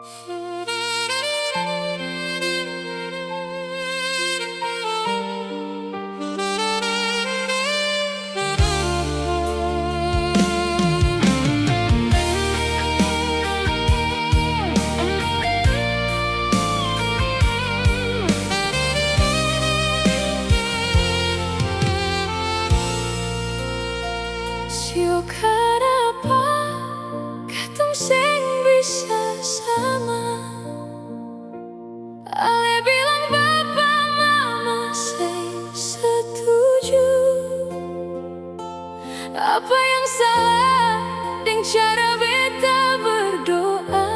Sio kenapa katong seng bisa sama. Ale bilang bapa mama seng setuju. Apa yang salah dengan cara beta berdoa?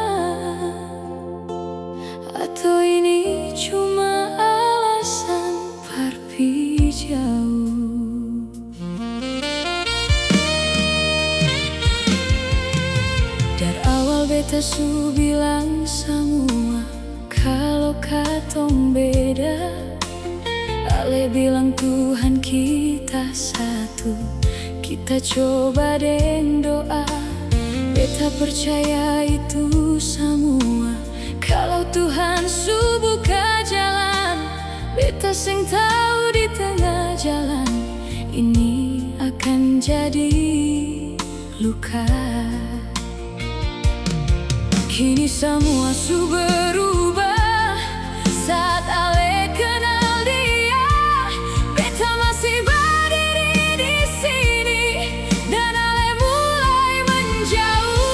Atau ini cuma alasan pergi jauh? Dari awal beta su bilang semua kalau katong beda. Ale bilang Tuhan kita satu, kita coba deng doa. Beta percaya itu semua kalau Tuhan su buka jalan. Beta seng tahu di tengah jalan ini akan jadi luka. Kini semua su berubah saat Ale kenal dia. Beta masih berdiri di sini dan Ale mulai menjauh.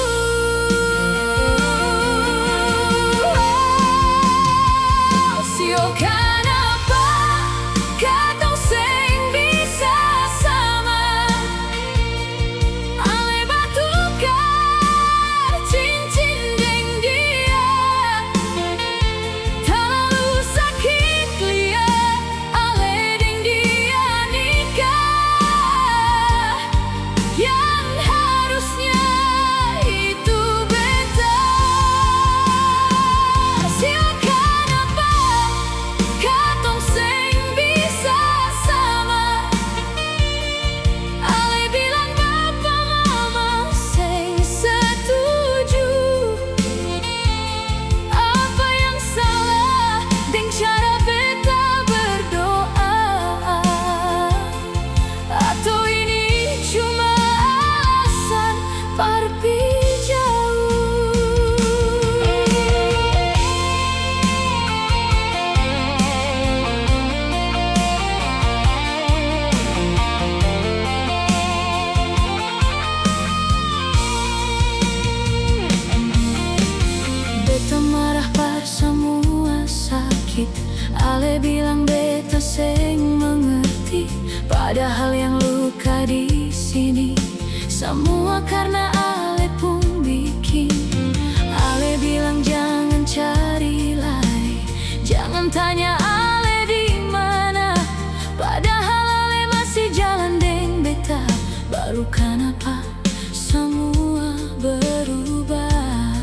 Sio kenapa katong seng bisa sama. Ale batukar cincin deng dia. Terlalu sakit liat Ale deng dia nikah. Yang harusnya itu beta. Sio kenapa katong seng bisa sama. Ale bilang bapa mama seng setuju. Apa yang salah dengan cara beta berdoa? Atau ini cuma alasan pergi jauh? Beta marah pas semua sakit. Ale bilang beta seng mengerti, padahal yang luka di sini semua karena Ale pun bikin. Ale bilang jangan cari lagi, jangan tanya Ale di mana, padahal Ale masih jalan deng beta. Baru kenapa semua berubah?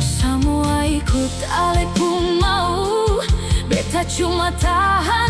Semua ikut Ale pun mau. Beta cuma tahan